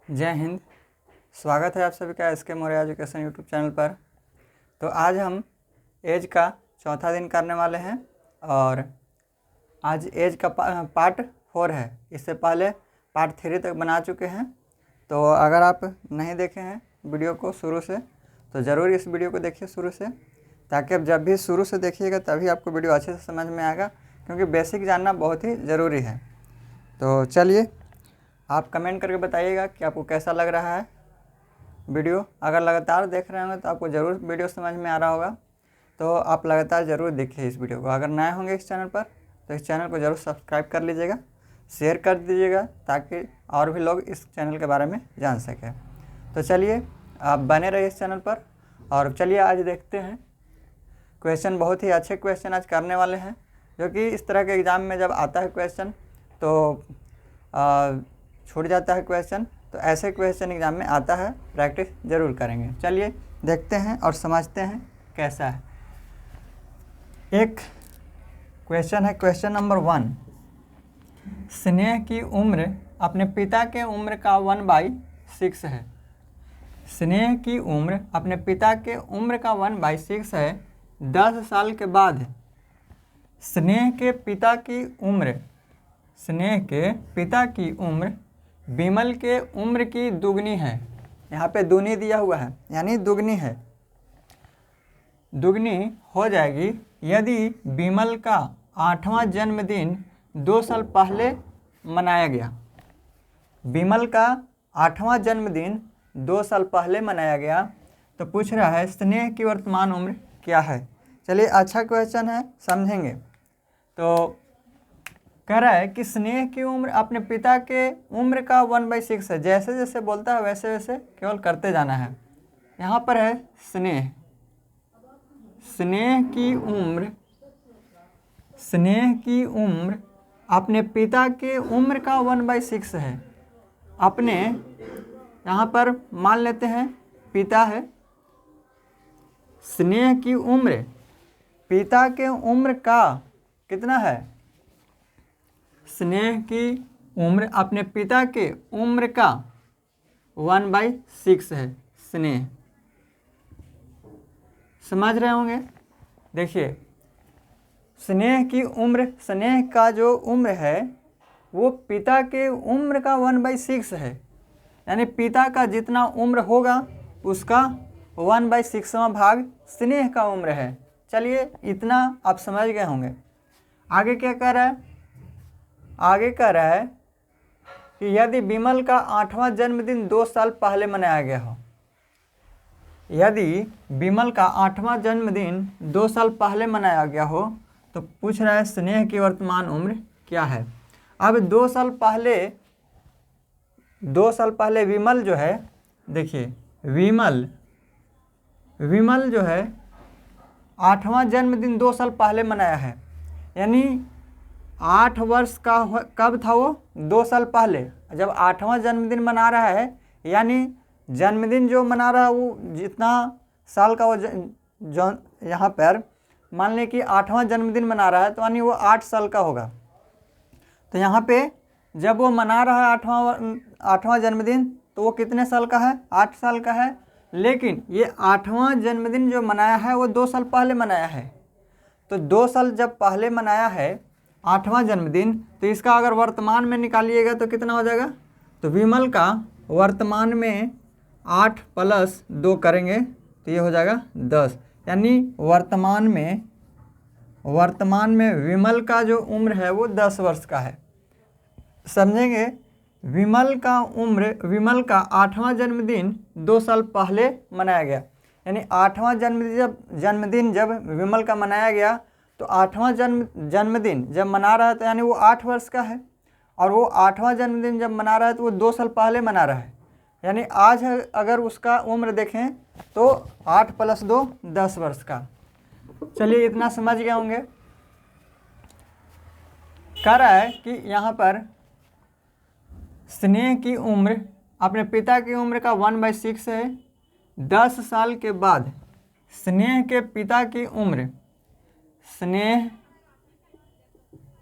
जय हिंद। स्वागत है आप सभी का एस के मौर्य एजुकेशन यूट्यूब चैनल पर। तो आज हम एज का चौथा दिन करने वाले हैं और आज एज का पार्ट 4 है। इससे पहले पार्ट 3 तक बना चुके हैं। तो अगर आप नहीं देखे हैं वीडियो को शुरू से तो ज़रूर इस वीडियो को देखिए शुरू से, ताकि आप जब भी शुरू से देखिएगा तभी आपको वीडियो अच्छे से समझ में आएगा, क्योंकि बेसिक जानना बहुत ही ज़रूरी है। तो चलिए आप कमेंट करके बताइएगा कि आपको कैसा लग रहा है वीडियो। अगर लगातार देख रहे होंगे तो आपको ज़रूर वीडियो समझ में आ रहा होगा। तो आप लगातार ज़रूर देखिए इस वीडियो को। अगर नए होंगे इस चैनल पर तो इस चैनल को ज़रूर सब्सक्राइब कर लीजिएगा, शेयर कर दीजिएगा, ताकि और भी लोग इस चैनल के बारे में जान सकें। तो चलिए आप बने रहिए इस चैनल पर। और चलिए आज देखते हैं क्वेश्चन। बहुत ही अच्छे क्वेश्चन आज करने वाले हैं, जो कि इस तरह के एग्ज़ाम में जब आता है क्वेश्चन तो छूट जाता है क्वेश्चन। तो ऐसे क्वेश्चन एग्ज़ाम में आता है, प्रैक्टिस ज़रूर करेंगे। चलिए देखते हैं और समझते हैं कैसा है। एक क्वेश्चन है, क्वेश्चन नंबर 1। स्नेह की उम्र अपने पिता के उम्र का 1/6 है। स्नेह की उम्र अपने पिता के उम्र का 1/6 है। 10 साल के बाद स्नेह के पिता की उम्र विमल के उम्र की दुगनी है। यहाँ पे दूनी दिया हुआ है, यानी दुगनी है, दुगनी हो जाएगी यदि विमल का 8वां जन्मदिन 2 साल पहले मनाया गया। विमल का 8वां जन्मदिन 2 साल पहले मनाया गया। तो पूछ रहा है स्नेह की वर्तमान उम्र क्या है। चलिए अच्छा क्वेश्चन है, समझेंगे। तो कह रहा है कि स्नेह की उम्र अपने पिता के उम्र का 1/6 है। जैसे जैसे बोलता है वैसे वैसे केवल करते जाना है। यहाँ पर है स्नेह की उम्र अपने पिता के उम्र का 1/6 है। अपने यहाँ पर मान लेते हैं पिता है। स्नेह की उम्र पिता के उम्र का कितना है? स्नेह की उम्र अपने पिता के उम्र का 1/6 है। स्नेह समझ रहे होंगे। देखिए स्नेह का जो उम्र है वो पिता के उम्र का 1/6 है। यानी पिता का जितना उम्र होगा उसका 1/6वां भाग स्नेह का उम्र है। चलिए इतना आप समझ गए होंगे। आगे क्या कह रहा है? आगे कह रहा है कि यदि विमल का 8वां जन्मदिन 2 साल पहले मनाया गया हो। यदि विमल का 8वां जन्मदिन 2 साल पहले मनाया गया हो तो पूछ रहा है स्नेह की वर्तमान उम्र क्या है। अब 2 साल पहले विमल जो है, देखिए विमल जो है 8वां जन्मदिन 2 साल पहले मनाया है। यानी 8 वर्ष का कब था वो? 2 साल पहले। जब 8वां जन्मदिन मना रहा है, यानी जन्मदिन जो मना रहा है वो जितना साल का वो यहाँ पर मान लें कि 8वां जन्मदिन मना रहा है, तो यानी वो 8 साल का होगा। तो यहाँ पे जब वो मना रहा है 8वां जन्मदिन, तो वो कितने साल का है? 8 साल का है। लेकिन ये 8वां जन्मदिन जो मनाया है वो 2 साल पहले मनाया है। तो 2 साल जब पहले मनाया है 8वां जन्मदिन, तो इसका अगर वर्तमान में निकालिएगा तो कितना हो जाएगा? तो विमल का वर्तमान में 8 + 2 करेंगे तो ये हो जाएगा 10। यानी वर्तमान में विमल का जो उम्र है वो 10 वर्ष का है। समझेंगे। विमल का 8वां जन्मदिन 2 साल पहले मनाया गया। यानी 8वां जन्मदिन जब विमल का मनाया गया, तो 8वां जन्मदिन जब मना रहा है तो यानी वो 8 वर्ष का है। और वो 8वां जन्मदिन जब मना रहा है तो वो 2 साल पहले मना रहा है। यानी आज अगर उसका उम्र देखें तो 8 + 2 10 वर्ष का। चलिए इतना समझ गए होंगे। कह रहा है कि यहाँ पर स्नेह की उम्र अपने पिता की उम्र का 1/6 है। 10 साल के बाद स्नेह के पिता की उम्र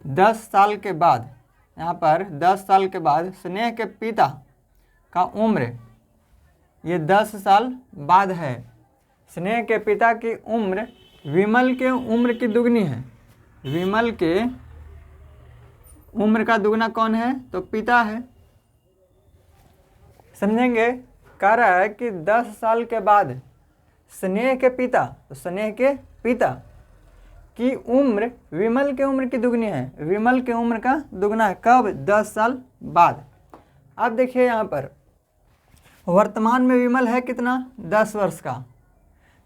10 साल के बाद, यहाँ पर 10 साल के बाद स्नेह के पिता का उम्र ये 10 साल बाद है। स्नेह के पिता की उम्र विमल के उम्र की दुगनी है। विमल के उम्र का दुगना कौन है? तो पिता है। समझेंगे? कह रहा है कि 10 साल के बाद स्नेह के पिता, तो स्नेह के पिता की उम्र विमल के उम्र की दुगनी है। विमल के उम्र का दुगना है। कब? 10 साल बाद। अब देखिए यहाँ पर वर्तमान में विमल है कितना? 10 वर्ष का।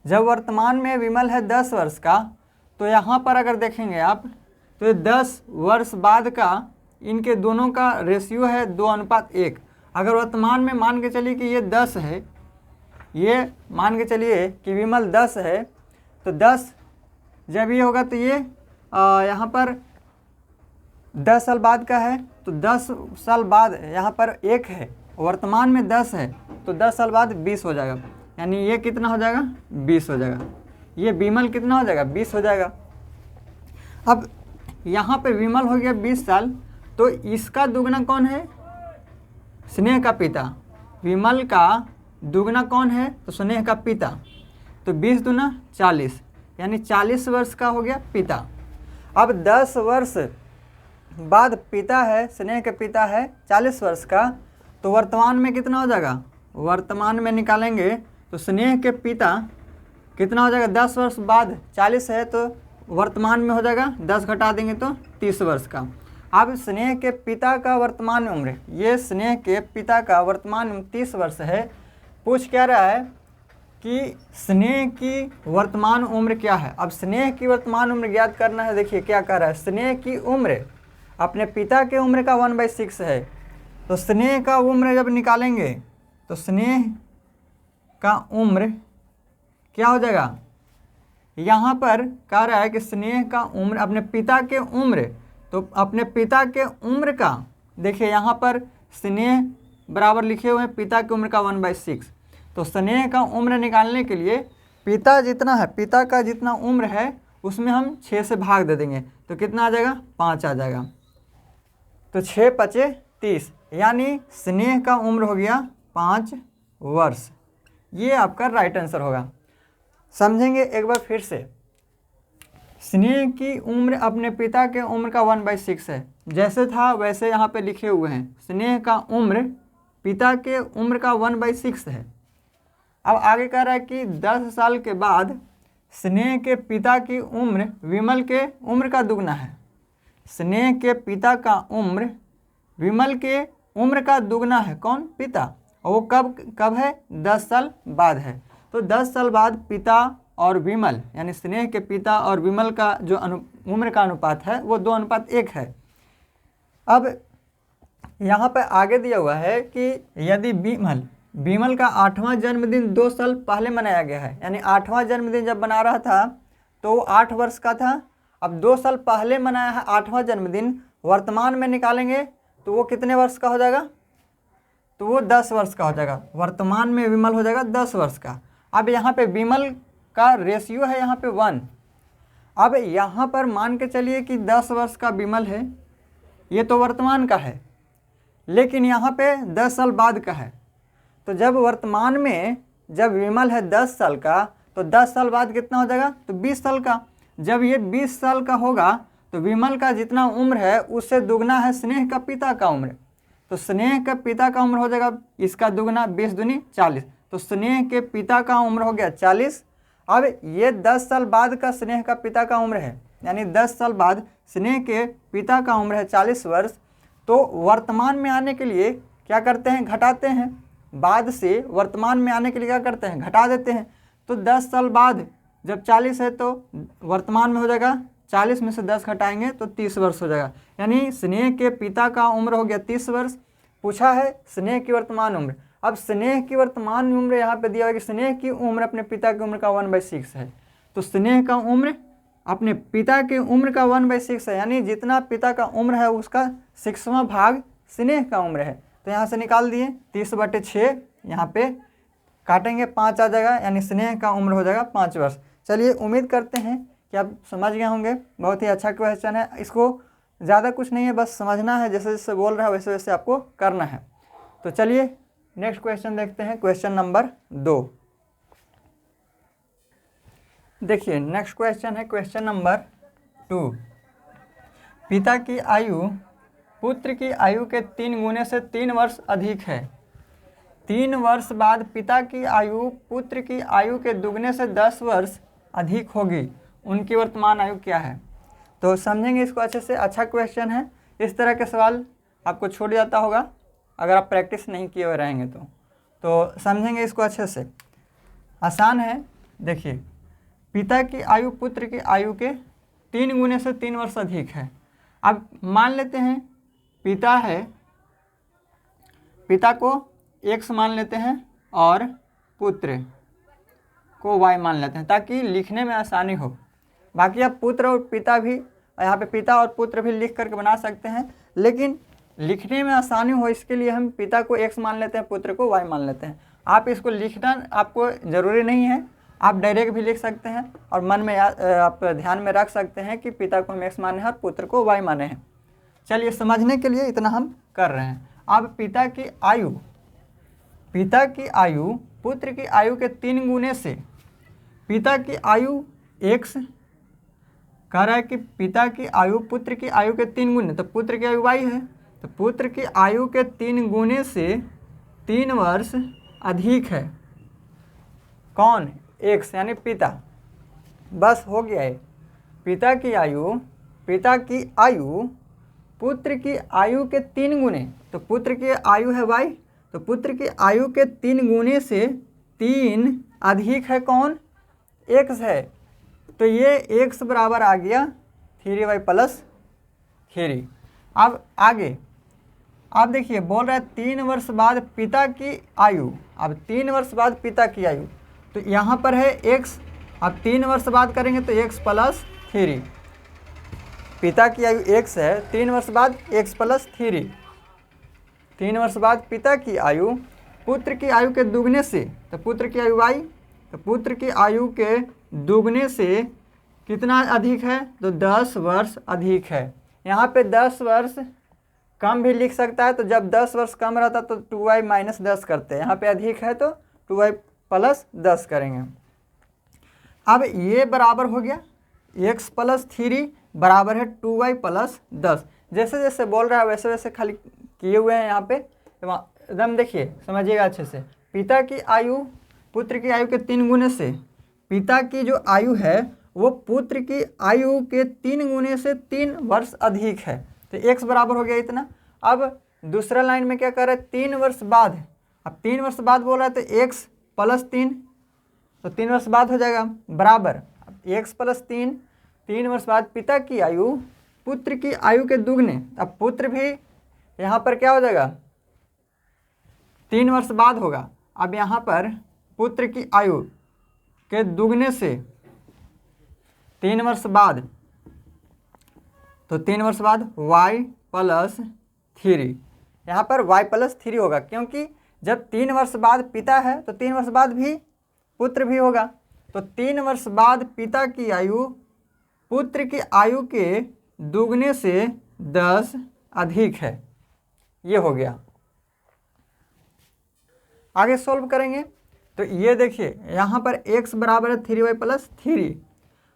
जब वर्तमान में विमल है 10 वर्ष का, तो यहाँ पर अगर देखेंगे आप तो 10 वर्ष बाद का इनके दोनों का रेशियो है 2:1। अगर वर्तमान में मान के चलिए कि ये 10 है, ये मान के चलिए कि विमल 10 है, तो 10 जब ये होगा तो ये यहाँ पर 10 साल बाद का है, तो 10 साल बाद यहाँ पर 1 है, वर्तमान में 10 है, तो 10 साल बाद 20 हो जाएगा। यानी ये कितना हो जाएगा? 20 हो जाएगा। ये विमल कितना हो जाएगा? 20 हो जाएगा। अब यहाँ पे विमल हो गया 20 साल, तो इसका दुगना कौन है? स्नेह का पिता। विमल का दुगना कौन है? तो स्नेह का पिता। तो 20 दूना 40, यानी 40 वर्ष का हो गया पिता। अब 10 वर्ष बाद पिता है, स्नेह के पिता है 40 वर्ष का, तो वर्तमान में कितना हो जाएगा? वर्तमान में निकालेंगे तो स्नेह के पिता कितना हो जाएगा? 10 वर्ष बाद 40 है, तो वर्तमान में हो जाएगा 10 घटा देंगे तो 30 वर्ष का। अब स्नेह के पिता का वर्तमान उम्र, ये स्नेह के पिता का वर्तमान उम्र 30 वर्ष है। पूछ क्या रहा है कि स्नेह की वर्तमान उम्र क्या है। अब स्नेह की वर्तमान उम्र ज्ञात करना है। देखिए क्या कह रहा है, स्नेह की उम्र अपने पिता के उम्र का 1/6 है। तो स्नेह का उम्र जब निकालेंगे तो स्नेह का उम्र क्या हो जाएगा? यहाँ पर कह रहा है कि स्नेह का उम्र अपने पिता के उम्र, तो अपने पिता के उम्र का, देखिए यहाँ पर स्नेह बराबर लिखे हुए हैं पिता की उम्र का 1/6। तो स्नेह का उम्र निकालने के लिए पिता जितना है, पिता का जितना उम्र है उसमें हम 6 से भाग दे देंगे, तो कितना आ जाएगा? 5 आ जाएगा। तो 6 × 5 = 30, यानी स्नेह का उम्र हो गया 5 वर्ष। ये आपका राइट आंसर होगा। समझेंगे एक बार फिर से। स्नेह की उम्र अपने पिता के उम्र का 1/6 है, जैसे था वैसे यहाँ पे लिखे हुए हैं। स्नेह का उम्र पिता के उम्र का 1/6 है। अब आगे कह रहा है कि 10 साल के बाद स्नेह के पिता की उम्र विमल के उम्र का दुगना है। स्नेह के पिता का उम्र विमल के उम्र का दुगना है। कौन? पिता। और वो कब है? 10 साल बाद है। तो 10 साल बाद पिता और विमल, यानी स्नेह के पिता और विमल का जो उम्र का अनुपात है वो 2:1 है। अब यहाँ पर आगे दिया हुआ है कि यदि विमल का 8वां जन्मदिन 2 साल पहले मनाया गया है, यानी 8वां जन्मदिन जब बना रहा था तो वो 8 वर्ष का था। अब 2 साल पहले मनाया है 8वां जन्मदिन, वर्तमान में निकालेंगे तो वो कितने वर्ष का हो जाएगा? तो वो 10 वर्ष का हो जाएगा। वर्तमान में विमल हो जाएगा 10 वर्ष का। अब यहाँ पे विमल का रेशियो है यहाँ पे 1। अब यहाँ पर मान के चलिए कि 10 वर्ष का विमल है, ये तो वर्तमान का है, लेकिन यहाँ पे 10 साल बाद का है। तो जब वर्तमान में जब विमल है 10 साल का, तो 10 साल बाद कितना हो जाएगा? तो 20 साल का। जब ये 20 साल का होगा तो विमल का जितना उम्र है उससे दुगना है स्नेह का पिता का उम्र। तो स्नेह का पिता का उम्र हो जाएगा इसका दुगना, 20 दूनी 40। तो स्नेह के पिता का उम्र हो गया 40। अब ये 10 साल बाद का स्नेह का पिता का उम्र है, यानी 10 साल बाद स्नेह के पिता का उम्र है 40 वर्ष। तो वर्तमान में आने के लिए क्या करते हैं? घटाते हैं। बाद से वर्तमान में आने के लिए क्या करते हैं? घटा देते हैं। तो 10 साल बाद जब 40 है तो वर्तमान में हो जाएगा 40 में से 10 घटाएंगे तो 30 वर्ष हो जाएगा। यानी स्नेह के पिता का उम्र हो गया 30 वर्ष। पूछा है स्नेह की वर्तमान उम्र। अब स्नेह की वर्तमान उम्र यहाँ पे दिया हुआ है कि स्नेह की उम्र अपने पिता की उम्र का 1/6 है। तो स्नेह का उम्र अपने पिता की उम्र का 1/6 है, यानी जितना पिता का उम्र है उसका 6वां भाग स्नेह का उम्र है। तो यहाँ से निकाल दिए 30/6, यहाँ पे काटेंगे 5 आ जाएगा, यानी स्नेह का उम्र हो जाएगा 5 वर्ष। चलिए उम्मीद करते हैं कि आप समझ गए होंगे। बहुत ही अच्छा क्वेश्चन है, इसको ज़्यादा कुछ नहीं है, बस समझना है, जैसे जैसे बोल रहा है वैसे वैसे आपको करना है। तो चलिए नेक्स्ट क्वेश्चन देखते हैं, क्वेश्चन नंबर 2। देखिए नेक्स्ट क्वेश्चन है क्वेश्चन नंबर 2। पिता की आयु पुत्र की आयु के 3 गुने से 3 वर्ष अधिक है। 3 वर्ष बाद पिता की आयु पुत्र की आयु के दुगने से 10 वर्ष अधिक होगी। उनकी वर्तमान आयु क्या है? तो समझेंगे इसको अच्छे से। अच्छा क्वेश्चन है। इस तरह के सवाल आपको छूट जाता होगा अगर आप प्रैक्टिस नहीं किए हुए रहेंगे तो समझेंगे इसको अच्छे से। आसान है। देखिए पिता की आयु पुत्र की आयु के 3 गुने से 3 वर्ष अधिक है। अब मान लेते हैं पिता है, पिता को x मान लेते हैं और पुत्र को y मान लेते हैं ताकि लिखने में आसानी हो। बाकी आप पुत्र और पिता भी यहाँ पे पिता और पुत्र भी लिख करके बना सकते हैं, लेकिन लिखने में आसानी हो इसके लिए हम पिता को x मान लेते हैं, पुत्र को y मान लेते हैं। आप इसको लिखना आपको ज़रूरी नहीं है, आप डायरेक्ट भी लिख सकते हैं और मन में आप ध्यान में रख सकते हैं कि पिता को हम x माने हैं और पुत्र को y माने हैं। चलिए समझने के लिए इतना हम कर रहे हैं। अब पिता की आयु पुत्र की आयु के 3 गुने से, पिता की आयु x कह रहा है कि पिता की आयु पुत्र की आयु के 3 गुने, तो पुत्र की आयु y है, तो पुत्र की आयु के 3 गुने से 3 वर्ष अधिक है। कौन? x यानी पिता। बस हो गया है। पिता की आयु पुत्र की आयु के 3 गुने, तो पुत्र की आयु है y, तो पुत्र की आयु के 3 गुने से 3 अधिक है कौन? x है। तो ये x बराबर आ गया 3y प्लस 3। अब आगे आप देखिए बोल रहा है 3 वर्ष बाद पिता की आयु। अब 3 वर्ष बाद पिता की आयु, तो यहाँ पर है x, अब 3 वर्ष बाद करेंगे तो x प्लस 3। पिता की आयु x है, 3 वर्ष बाद x प्लस 3। 3 वर्ष बाद पिता की आयु पुत्र की आयु के दुगने से, तो पुत्र की आयु y, तो पुत्र की आयु के दुगने से कितना अधिक है? तो 10 वर्ष अधिक है। यहाँ पे 10 वर्ष कम भी लिख सकता है, तो जब 10 वर्ष कम रहता तो 2y माइनस 10 करते हैं। यहाँ पे अधिक है तो 2y प्लस 10 करेंगे। अब ये बराबर हो गया x प्लस 3 बराबर है 2y प्लस 10। जैसे जैसे बोल रहा है वैसे वैसे खाली किए हुए हैं यहाँ पे, एकदम देखिए समझिएगा अच्छे से। पिता की आयु पुत्र की आयु के 3 गुने से, पिता की जो आयु है वो पुत्र की आयु के 3 गुने से 3 वर्ष अधिक है, तो x बराबर हो गया इतना। अब दूसरा लाइन में क्या कर रहा है? 3 वर्ष बाद। अब 3 वर्ष बाद बोल रहा है तो x प्लस 3, तो 3 वर्ष बाद हो जाएगा बराबर x प्लस 3। 3 वर्ष बाद पिता की आयु पुत्र की आयु के दुगने, अब पुत्र भी यहाँ पर क्या हो जाएगा? 3 वर्ष बाद होगा। अब यहाँ पर पुत्र की आयु के दुगने से 3 वर्ष बाद, तो 3 वर्ष बाद y प्लस 3। यहाँ पर y प्लस 3 होगा क्योंकि जब 3 वर्ष बाद पिता है तो 3 वर्ष बाद भी पुत्र भी होगा। तो 3 वर्ष बाद पिता की आयु पुत्र की आयु के दुगने से 10 अधिक है। ये हो गया। आगे सॉल्व करेंगे तो ये देखिए यहाँ पर x बराबर है 3y प्लस 3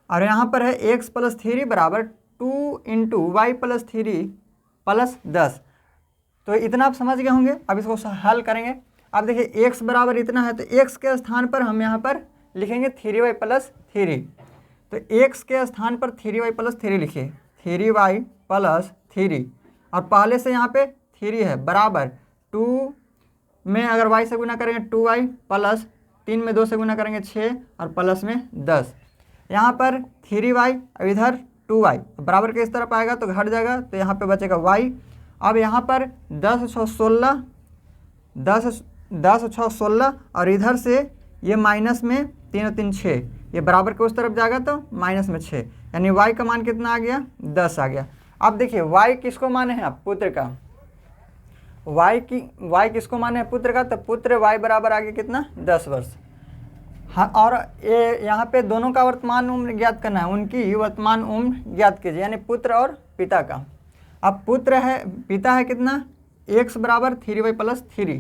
और यहाँ पर है x प्लस 3 बराबर 2 इंटू वाई प्लस 3 प्लस 10। तो इतना आप समझ गए होंगे। अब इसको हल करेंगे। अब देखिए x बराबर इतना है तो x के स्थान पर हम यहाँ पर लिखेंगे 3y प्लस 3। तो x के स्थान पर 3y प्लस 3 लिखिए, 3y प्लस 3 और पहले से यहाँ पे 3 है बराबर 2 में अगर y से गुना करेंगे 2y प्लस 3 में 2 से गुना करेंगे 6 और प्लस में 10। यहाँ पर 3y अब इधर 2y बराबर के इस तरफ आएगा तो घट जाएगा, तो यहाँ पे बचेगा y। अब यहाँ पर 10 6 16 और इधर से ये माइनस में 3 और 3 6, ये बराबर के उस तरफ जाएगा तो माइनस में 6, यानी y का मान कितना आ गया? 10 आ गया। अब देखिए y किसको माने हैं आप? पुत्र का। y किसको माने हैं? पुत्र का। तो पुत्र y बराबर आ गया कितना? 10 वर्ष। हाँ, और ये यहाँ पे दोनों का वर्तमान उम्र ज्ञात करना है, उनकी वर्तमान उम्र ज्ञात कीजिए, यानी पुत्र और पिता का। अब पिता है कितना? x बराबर 3y प्लस 3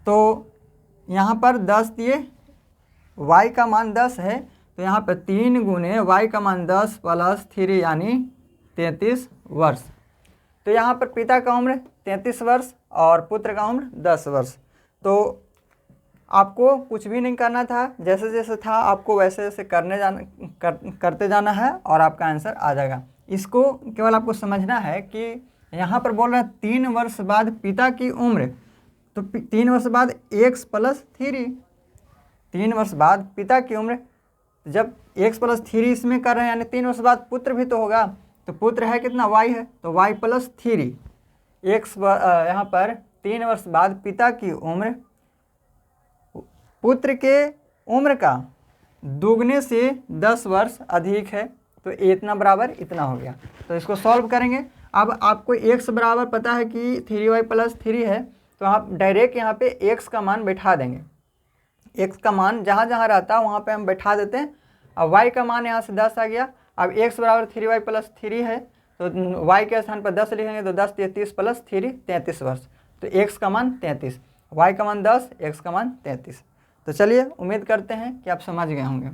तो यहाँ पर 10 दिए, y का मान 10 है, तो यहाँ पर 3 गुने y का मान 10 प्लस 3 यानी 33 वर्ष। तो यहाँ पर पिता का उम्र 33 वर्ष और पुत्र का उम्र 10 वर्ष। तो आपको कुछ भी नहीं करना था, जैसे जैसे था आपको वैसे वैसे करते जाना है और आपका आंसर आ जाएगा। इसको केवल आपको समझना है कि यहाँ पर बोल रहा है 3 वर्ष बाद पिता की उम्र, तो 3 वर्ष बाद x प्लस 3, 3 वर्ष बाद पिता की उम्र, जब x प्लस 3 इसमें कर रहे हैं यानी 3 वर्ष बाद पुत्र भी तो होगा, तो पुत्र है कितना y है, तो y प्लस 3 x यहाँ पर 3 वर्ष बाद पिता की उम्र पुत्र के उम्र का दुगने से 10 वर्ष अधिक है, तो इतना बराबर इतना हो गया। तो इसको सॉल्व करेंगे। अब आपको x बराबर पता है कि 3y प्लस 3 है, तो आप डायरेक्ट यहाँ पे x का मान बैठा देंगे। x का मान जहाँ जहाँ रहता है वहाँ पे हम बैठा देते हैं। अब y का मान यहाँ से 10 आ गया। अब x बराबर 3y प्लस 3 है, तो y के स्थान पर 10 लिखेंगे, तो 10 30 प्लस 3 33 वर्ष। तो x का मान 33, y का मान 10, x का मान 33। तो चलिए उम्मीद करते हैं कि आप समझ गए होंगे।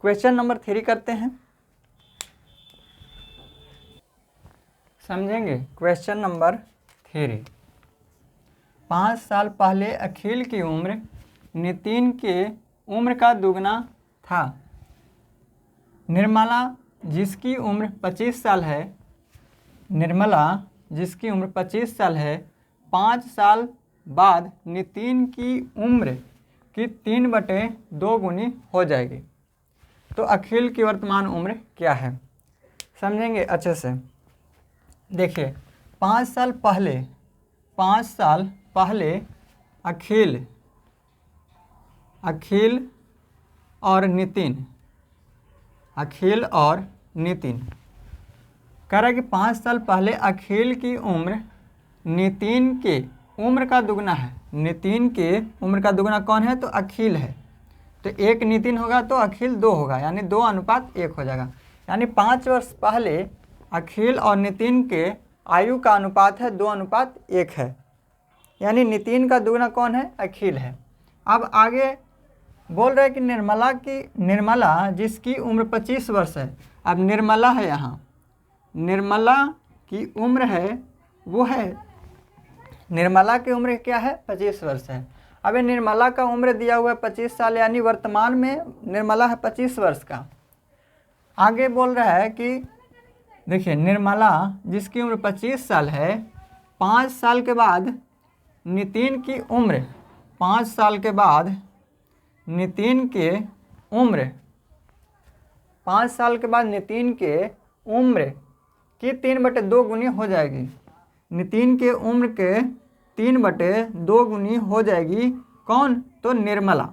क्वेश्चन नंबर 3 करते हैं, समझेंगे। Question number 3। 5 साल पहले अखिल की उम्र नितिन के उम्र का दुगना था। निर्मला जिसकी उम्र 25 साल है, निर्मला जिसकी उम्र 25 साल है, 5 साल बाद नितिन की उम्र की 3/2 गुनी हो जाएगी। तो अखिल की वर्तमान उम्र क्या है, समझेंगे अच्छे से। देखिए 5 साल पहले अखिल और नितिन कह रहा है कि 5 साल पहले अखिल की उम्र नितिन के उम्र का दुगना है। नितिन के उम्र का दुगना कौन है, तो अखिल है। तो 1 नितिन होगा तो अखिल 2 होगा, यानी 2:1 हो जाएगा। यानी 5 वर्ष पहले अखिल और नितिन के आयु का अनुपात है 2:1 है, यानी नितिन का दुगना कौन है, अखिल है। अब आगे बोल रहे हैं कि निर्मला जिसकी उम्र 25 वर्ष है। अब निर्मला है, यहाँ निर्मला की उम्र है, वो है, निर्मला की उम्र क्या है, 25 वर्ष है। अब ये निर्मला का उम्र दिया हुआ है 25 साल, यानी वर्तमान में निर्मला है 25 वर्ष का। आगे बोल रहा है कि देखिए निर्मला जिसकी उम्र 25 साल है, 5 साल के बाद नितिन की उम्र, 5 साल के बाद नितिन के उम्र, 5 साल के बाद नितिन के उम्र की 3/2 गुनी हो जाएगी। नितिन के उम्र के 3/2 गुनी हो जाएगी। कौन, तो निर्मला।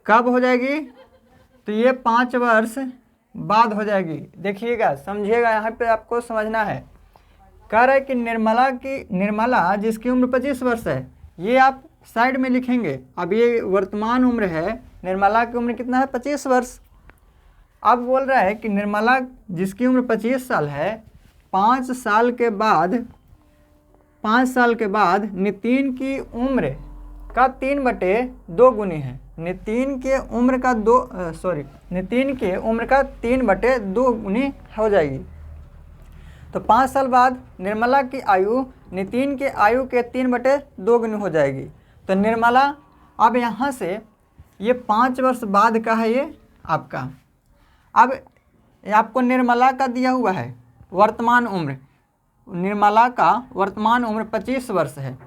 कब हो जाएगी, तो ये 5 वर्ष बाद हो जाएगी। देखिएगा, समझिएगा, यहाँ पे आपको समझना है। कह रहा है कि निर्मला जिसकी उम्र 25 वर्ष है, ये आप साइड में लिखेंगे। अब ये वर्तमान उम्र है, निर्मला की उम्र कितना है, 25 वर्ष। अब बोल रहा है कि निर्मला जिसकी उम्र 25 साल है, 5 साल के बाद नितिन की उम्र का 3/2 गुनी है। नितिन के उम्र का 3/2 गुनी हो जाएगी। तो 5 साल बाद निर्मला की आयु नितिन के आयु के 3/2 गुनी हो जाएगी। तो निर्मला, अब यहाँ से ये 5 वर्ष बाद का है ये आपका। अब आपको निर्मला का दिया हुआ है वर्तमान उम्र, निर्मला का वर्तमान उम्र 25 वर्ष है,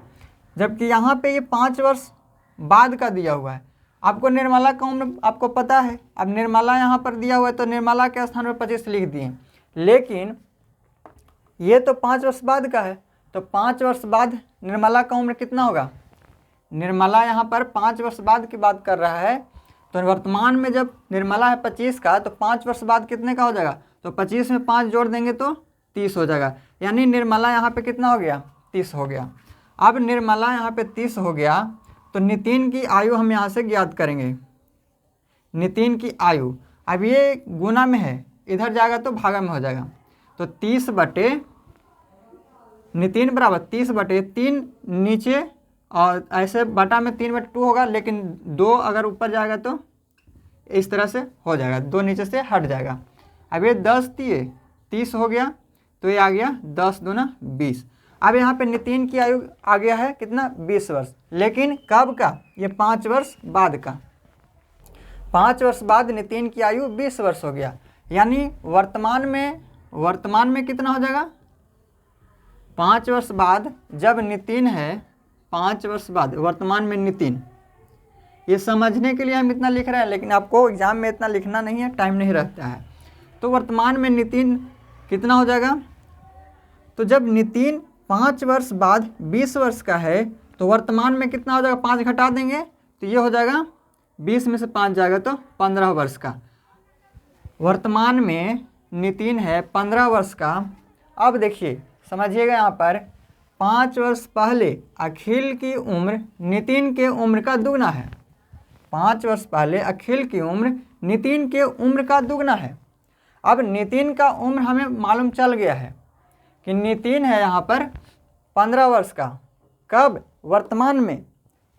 जबकि यहाँ पे ये 5 वर्ष बाद का दिया हुआ है। आपको निर्मला का उम्र आपको पता है। अब निर्मला यहाँ पर दिया हुआ है, तो निर्मला के स्थान पर 25 लिख दिए, लेकिन ये तो 5 वर्ष बाद का है। तो 5 वर्ष बाद निर्मला का उम्र कितना होगा, निर्मला यहाँ पर 5 वर्ष बाद की बात कर रहा है। तो वर्तमान में जब निर्मला है 25 का, तो 5 वर्ष बाद कितने का हो जाएगा, तो 25 में 5 जोड़ देंगे तो 30 हो जाएगा। यानी निर्मला यहाँ पे कितना हो गया, 30 हो गया। अब निर्मला यहाँ पे 30 हो गया, तो नितिन की आयु हम यहाँ से ज्ञात करेंगे। नितिन की आयु, अब ये गुना में है, इधर जाएगा तो भागा में हो जाएगा। तो 30/2 नितिन बराबर 30/3 नीचे और ऐसे बटा में 3/2 होगा, लेकिन 2 अगर ऊपर जाएगा तो इस तरह से हो जाएगा, 2 नीचे से हट जाएगा। अब ये 10 दिए 30 हो गया, तो ये आ गया 10 दूना 20। अब यहाँ पे नितिन की आयु आ गया है कितना 20 वर्ष, लेकिन कब का, ये 5 वर्ष बाद का। 5 वर्ष बाद नितिन की आयु 20 वर्ष हो गया, यानी वर्तमान में कितना हो जाएगा, 5 वर्ष बाद जब नितिन है, 5 वर्ष बाद वर्तमान में नितिन। ये समझने के लिए हम इतना लिख रहे हैं, लेकिन आपको एग्जाम में इतना लिखना नहीं है, टाइम नहीं रहता है। तो वर्तमान में नितिन कितना हो जाएगा, तो जब नितिन 5 वर्ष बाद 20 वर्ष का है तो वर्तमान में कितना हो जाएगा, 5 घटा देंगे तो ये हो जाएगा 20 में से 5 जाएगा तो 15 वर्ष का। वर्तमान में नितिन है 15 वर्ष का। अब देखिए समझिएगा, यहाँ पर 5 वर्ष पहले अखिल की उम्र नितिन के उम्र का दुगना है। 5 वर्ष पहले अखिल की उम्र नितिन के उम्र का दुगना है। अब नितिन का उम्र हमें मालूम चल गया है कि नितिन है यहाँ पर 15 वर्ष का। कब, वर्तमान में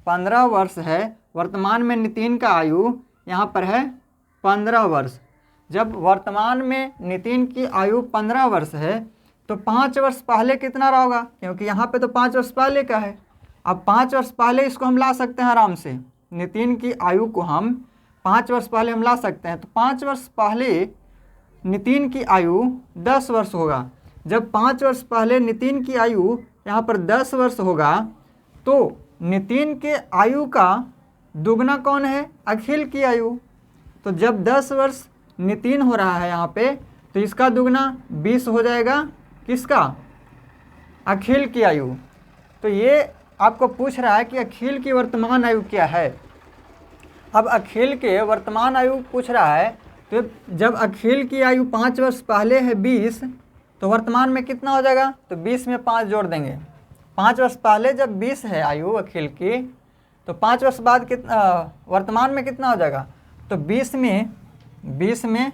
15 वर्ष है, वर्तमान में नितिन का आयु यहाँ पर है 15 वर्ष। जब वर्तमान में नितिन की आयु 15 वर्ष है तो 5 वर्ष पहले कितना रहा होगा, क्योंकि यहाँ पे तो 5 वर्ष पहले का है। अब 5 वर्ष पहले इसको हम ला सकते हैं आराम से, नितिन की आयु को हम 5 वर्ष पहले हम ला सकते हैं। तो 5 वर्ष पहले नितिन की आयु 10 वर्ष होगा। जब 5 वर्ष पहले नितिन की आयु यहाँ पर 10 वर्ष होगा तो नितिन के आयु का दुगना कौन है, अखिल की आयु। तो जब 10 वर्ष नितिन हो रहा है यहाँ पे, तो इसका दुगना 20 हो जाएगा, किसका, अखिल की आयु। तो ये आपको पूछ रहा है कि अखिल की वर्तमान आयु क्या है। अब अखिल के वर्तमान आयु पूछ रहा है, तो जब अखिल की आयु 5 वर्ष पहले है 20, तो वर्तमान में कितना हो जाएगा, तो 20 में 5 जोड़ देंगे। 5 वर्ष पहले जब 20 है आयु अखिल की, तो 5 वर्ष बाद कितना वर्तमान में कितना हो जाएगा, तो 20 में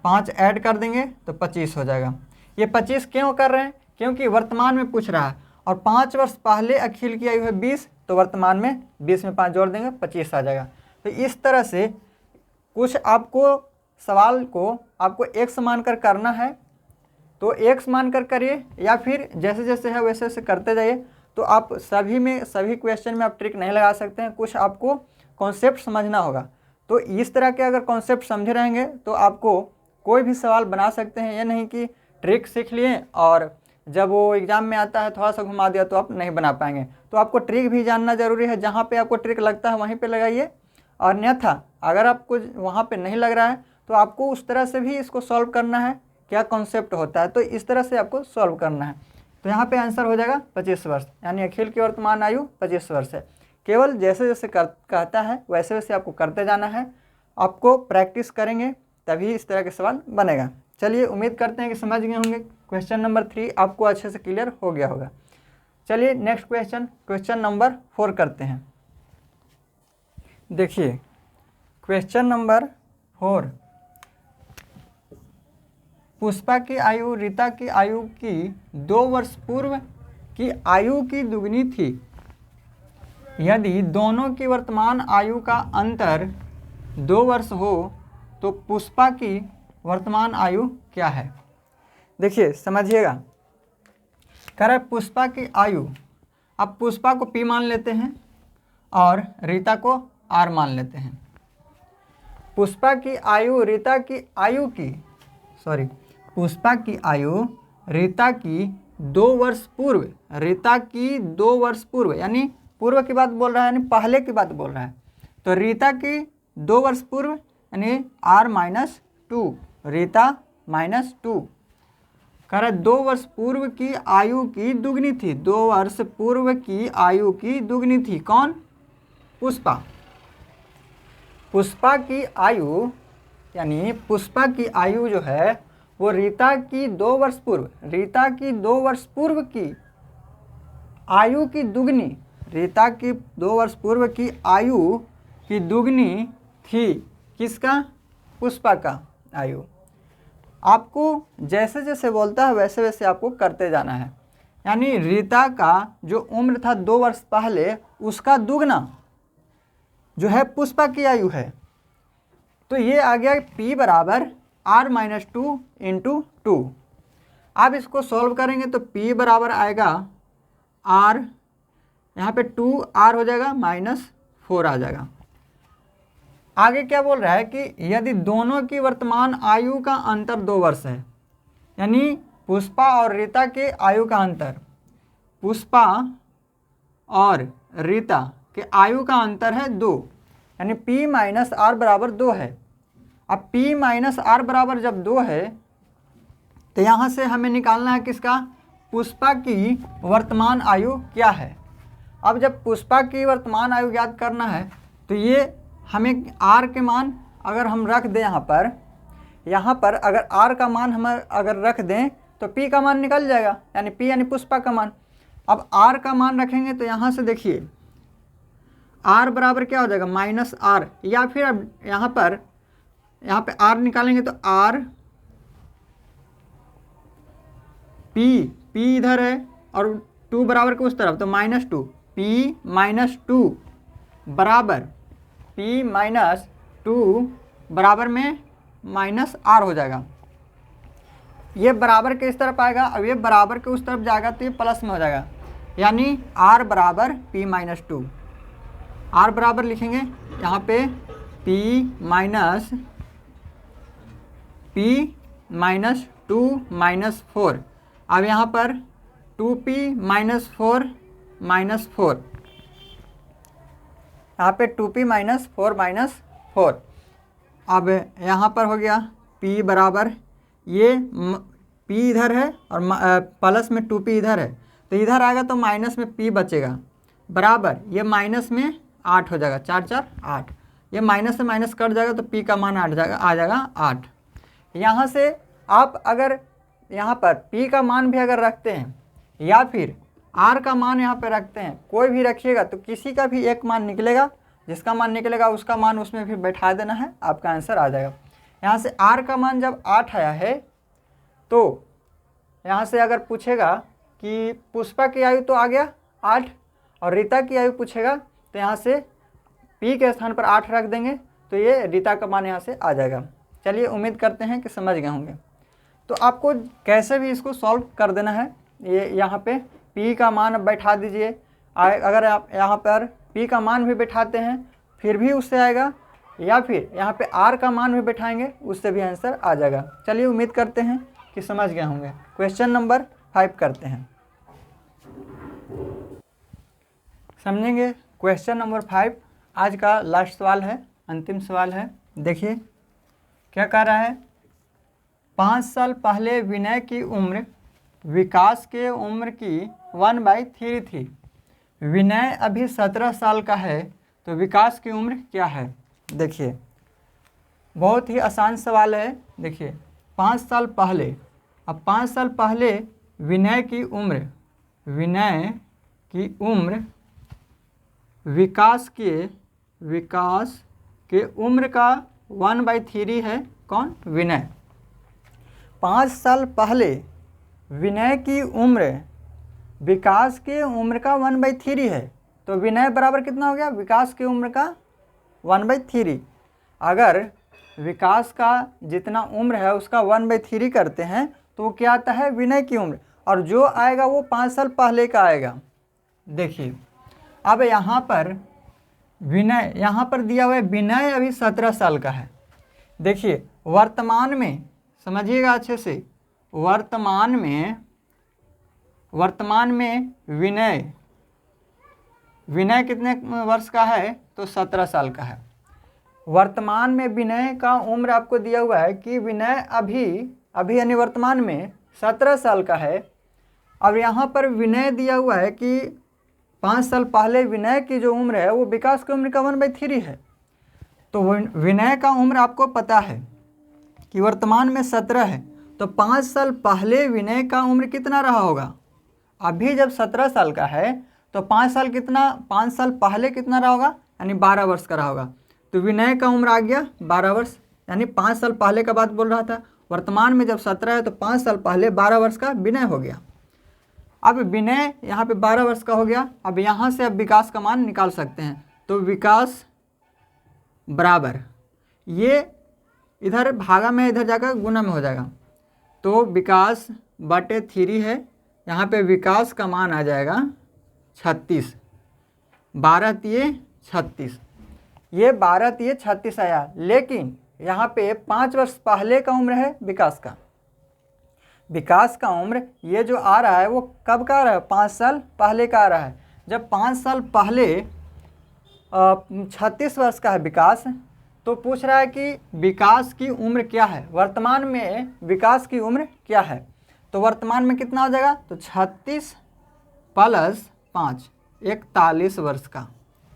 5 ऐड कर देंगे तो 25 हो जाएगा। ये 25 क्यों कर रहे हैं, क्योंकि वर्तमान में पूछ रहा है, और 5 वर्ष पहले अखिल की आयु है 20, तो वर्तमान में 20 में 5 जोड़ देंगे 25 आ जाएगा। तो इस तरह से कुछ आपको सवाल को आपको x मानकर करना है, तो x मानकर करिए, या फिर जैसे जैसे है वैसे वैसे करते जाइए। तो आप सभी क्वेश्चन में आप ट्रिक नहीं लगा सकते हैं, कुछ आपको कॉन्सेप्ट समझना होगा। तो इस तरह के अगर कॉन्सेप्ट समझे रहेंगे तो आपको कोई भी सवाल बना सकते हैं। ये नहीं कि ट्रिक सीख लिए और जब वो एग्ज़ाम में आता है थोड़ा सा घुमा दिया तो आप नहीं बना पाएंगे। तो आपको ट्रिक भी जानना ज़रूरी है, जहाँ पे आपको ट्रिक लगता है वहीं पे लगाइए, और अन्यथा अगर आपको वहाँ पे नहीं लग रहा है तो आपको उस तरह से भी इसको सॉल्व करना है, क्या कॉन्सेप्ट होता है, तो इस तरह से आपको सॉल्व करना है। तो यहाँ पे आंसर हो जाएगा 25 वर्ष, यानी अखिल की वर्तमान आयु 25 वर्ष है। केवल जैसे जैसे कहता है वैसे वैसे आपको करते जाना है, आपको प्रैक्टिस करेंगे तभी इस तरह के सवाल बनेगा। चलिए, उम्मीद करते हैं कि समझ गए होंगे। क्वेश्चन नंबर 3 आपको अच्छे से क्लियर हो गया होगा। चलिए नेक्स्ट क्वेश्चन नंबर 4 करते हैं। देखिए क्वेश्चन नंबर 4, पुष्पा की आयु रीता की आयु की 2 वर्ष पूर्व की आयु की दुगनी थी। यदि दोनों की वर्तमान आयु का अंतर 2 वर्ष हो तो पुष्पा की वर्तमान आयु क्या है। देखिए समझिएगा, कह रहा है पुष्पा की आयु, अब पुष्पा को P मान लेते हैं और रीता को R मान लेते हैं। पुष्पा की आयु रीता की आयु की पुष्पा की आयु रीता की 2 वर्ष पूर्व, रीता की 2 वर्ष पूर्व, यानी पूर्व की बात बोल रहा है, यानी पहले की बात बोल रहा है। तो रीता की 2 वर्ष पूर्व यानी R-2, रीता -2, कह रहा है 2 वर्ष पूर्व की आयु की दुगनी थी। 2 वर्ष पूर्व की आयु की दुगनी थी कौन, पुष्पा। पुष्पा की आयु यानी पुष्पा की आयु जो है वो रीता की 2 वर्ष पूर्व, रीता की 2 वर्ष पूर्व की आयु की दुगनी, रीता की 2 वर्ष पूर्व की आयु की दुगनी थी, किसका, पुष्पा का आयु। आपको जैसे जैसे बोलता है वैसे वैसे आपको करते जाना है। यानी रीता का जो उम्र था 2 वर्ष पहले उसका दुगना जो है पुष्पा की आयु है। तो ये आ गया P बराबर R-2 इंटू 2। अब इसको सॉल्व करेंगे तो P बराबर आएगा R, यहाँ पे 2R हो जाएगा -4 आ जाएगा। आगे क्या बोल रहा है कि यदि दोनों की वर्तमान आयु का अंतर 2 वर्ष है, यानी पुष्पा और रीता के आयु का अंतर, पुष्पा और रीता के आयु का अंतर है 2, यानी P माइनस R बराबर 2 है। अब P माइनस R बराबर जब 2 है तो यहाँ से हमें निकालना है किसका, पुष्पा की वर्तमान आयु क्या है। अब जब पुष्पा की वर्तमान आयु ज्ञात करना है तो ये हमें R के मान अगर हम रख दें यहाँ पर अगर R का मान हम अगर रख दें तो P का मान निकल जाएगा, यानी P यानी पुष्पा का मान। अब R का मान रखेंगे तो यहाँ से देखिए R बराबर क्या हो जाएगा -R, या फिर अब यहाँ पे R निकालेंगे तो R P इधर है और 2 बराबर के उस तरफ तो -2, P -2 बराबर P -2 बराबर में -R हो जाएगा। ये बराबर के इस तरफ आएगा, अब ये बराबर के उस तरफ जाएगा तो ये प्लस में हो जाएगा, यानी R बराबर P -2। R बराबर लिखेंगे यहाँ पे P -2 -4। अब यहाँ पर 2P -4 -4, यहाँ पे 2P -4 -4। अब यहाँ पर हो गया P बराबर, ये P इधर है और प्लस में 2P इधर है तो इधर आएगा तो माइनस में P बचेगा, बराबर ये माइनस में 8 हो जाएगा, 4 4 8, ये माइनस से माइनस कट जाएगा तो P का मान आ जाएगा 8। यहाँ से आप अगर यहाँ पर P का मान भी अगर रखते हैं या फिर R का मान यहाँ पे रखते हैं, कोई भी रखिएगा तो किसी का भी एक मान निकलेगा, जिसका मान निकलेगा उसका मान उसमें भी बैठा देना है, आपका आंसर आ जाएगा। यहाँ से R का मान जब 8 आया है तो यहाँ से अगर पूछेगा कि पुष्पा की आयु तो आ गया 8 और रीता की आयु पूछेगा तो यहाँ से P के स्थान पर 8 रख देंगे तो ये रीता का मान यहाँ से आ जाएगा। चलिए उम्मीद करते हैं कि समझ गए होंगे। तो आपको कैसे भी इसको सॉल्व कर देना है, ये यहाँ पे P का मान बैठा दीजिए, अगर आप यहाँ पर P का मान भी बैठाते हैं फिर भी उससे आएगा, या फिर यहाँ पे R का मान भी बैठाएंगे उससे भी आंसर आ जाएगा। चलिए उम्मीद करते हैं कि समझ गए होंगे। क्वेश्चन नंबर 5 करते हैं, समझेंगे। क्वेश्चन नंबर 5 आज का लास्ट सवाल है, अंतिम सवाल है। देखिए क्या कह रहा है, 5 साल पहले विनय की उम्र विकास के उम्र की 1/3 थी। विनय अभी 17 साल का है तो विकास की उम्र क्या है। देखिए बहुत ही आसान सवाल है। देखिए 5 साल पहले, अब 5 साल पहले विनय की उम्र विकास के उम्र का 1/3 है। कौन, विनय। 5 साल पहले विनय की उम्र विकास के उम्र का 1/3 है तो विनय बराबर कितना हो गया, विकास की उम्र का 1/3। अगर विकास का जितना उम्र है उसका 1/3 करते हैं तो क्या आता है, विनय की उम्र, और जो आएगा वो 5 साल पहले का आएगा। देखिए अब यहाँ पर विनय, यहाँ पर दिया हुआ है विनय अभी 17 साल का है। देखिए वर्तमान में, समझिएगा अच्छे से, वर्तमान में विनय कितने वर्ष का है, तो 17 साल का है। वर्तमान में विनय का उम्र आपको दिया हुआ है कि विनय अभी यानी वर्तमान में 17 साल का है। अब यहाँ पर विनय दिया हुआ है कि 5 साल पहले विनय की जो उम्र है वो विकास की उम्र का 1/3 है। तो विनय का उम्र आपको पता है कि वर्तमान में 17 है, तो 5 साल पहले विनय का उम्र कितना रहा होगा। अभी जब 17 साल का है तो 5 साल पहले कितना रहा होगा, यानी 12 वर्ष का रहा होगा। तो विनय का उम्र आ गया 12 वर्ष, यानी 5 साल पहले का बात बोल रहा था। वर्तमान में जब 17 है तो 5 साल पहले 12 वर्ष का विनय हो गया। अब विनय यहाँ पे 12 वर्ष का हो गया। अब यहाँ से अब विकास का मान निकाल सकते हैं। तो विकास बराबर, ये इधर भागा में इधर जाकर गुना में हो जाएगा। तो विकास बटे 3 है, यहाँ पे विकास का मान आ जाएगा 36। 12 तिये 36, ये 12 तिये 36 आया। लेकिन यहाँ पे 5 वर्ष पहले का उम्र है विकास का। विकास का उम्र ये जो आ रहा है वो कब का आ रहा है? 5 साल पहले का आ रहा है। जब 5 साल पहले 36 वर्ष का है विकास, तो पूछ रहा है कि विकास की उम्र क्या है, वर्तमान में विकास की उम्र क्या है। तो वर्तमान में कितना हो जाएगा? तो 36 + 5 41 वर्ष का।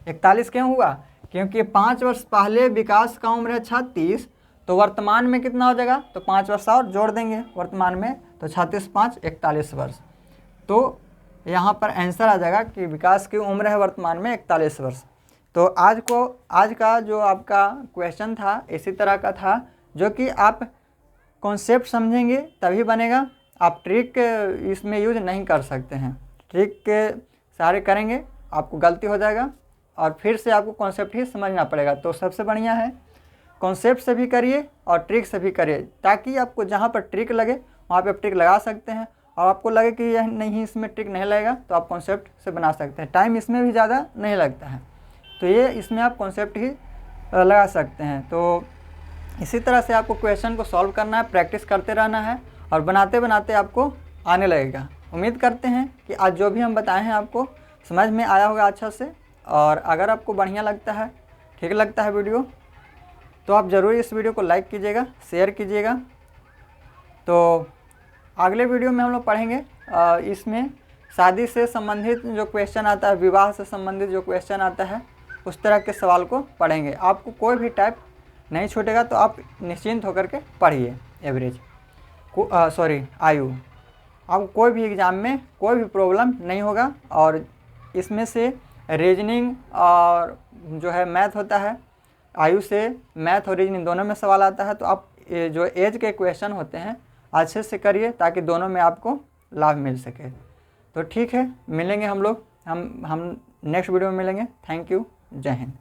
41 क्यों हुआ? क्योंकि 5 वर्ष पहले विकास का उम्र है 36, तो वर्तमान में कितना हो जाएगा? तो 5 वर्ष और जोड़ देंगे वर्तमान में, तो 36 + 5 41 वर्ष। तो यहाँ पर आंसर आ जाएगा कि विकास की उम्र है वर्तमान में 41 वर्ष। तो आज का जो आपका क्वेश्चन था इसी तरह का था, जो कि आप कॉन्सेप्ट समझेंगे तभी बनेगा। आप ट्रिक इसमें यूज नहीं कर सकते हैं। ट्रिक के सारे करेंगे आपको गलती हो जाएगा और फिर से आपको कॉन्सेप्ट ही समझना पड़ेगा। तो सबसे बढ़िया है कॉन्सेप्ट से भी करिए और ट्रिक से भी करिए, ताकि आपको जहाँ पर ट्रिक लगे वहाँ पे आप ट्रिक लगा सकते हैं। और आपको लगे कि यह नहीं, इसमें ट्रिक नहीं लगेगा, तो आप कॉन्सेप्ट से बना सकते हैं। टाइम इसमें भी ज़्यादा नहीं लगता है, तो ये इसमें आप कॉन्सेप्ट ही लगा सकते हैं। तो इसी तरह से आपको क्वेश्चन को सॉल्व करना है, प्रैक्टिस करते रहना है और बनाते बनाते आपको आने लगेगा। उम्मीद करते हैं कि आज जो भी हम बताए हैं आपको समझ में आया होगा अच्छा से। और अगर आपको बढ़िया लगता है, ठीक लगता है वीडियो, तो आप ज़रूर इस वीडियो को लाइक कीजिएगा, शेयर कीजिएगा। तो अगले वीडियो में हम लोग पढ़ेंगे इसमें शादी से संबंधित जो क्वेश्चन आता है, विवाह से संबंधित जो क्वेश्चन आता है, उस तरह के सवाल को पढ़ेंगे। आपको कोई भी टाइप नहीं छूटेगा, तो आप निश्चिंत होकर के पढ़िए। एवरेज आयु, आपको कोई भी एग्ज़ाम में कोई भी प्रॉब्लम नहीं होगा। और इसमें से रीजनिंग और जो है मैथ होता है, आयु से मैथ और रीजनिंग दोनों में सवाल आता है। तो आप जो एज के क्वेश्चन होते हैं अच्छे से करिए, ताकि दोनों में आपको लाभ मिल सके। तो ठीक है, मिलेंगे हम लोग, हम नेक्स्ट वीडियो में मिलेंगे। थैंक यू, जय हिंद।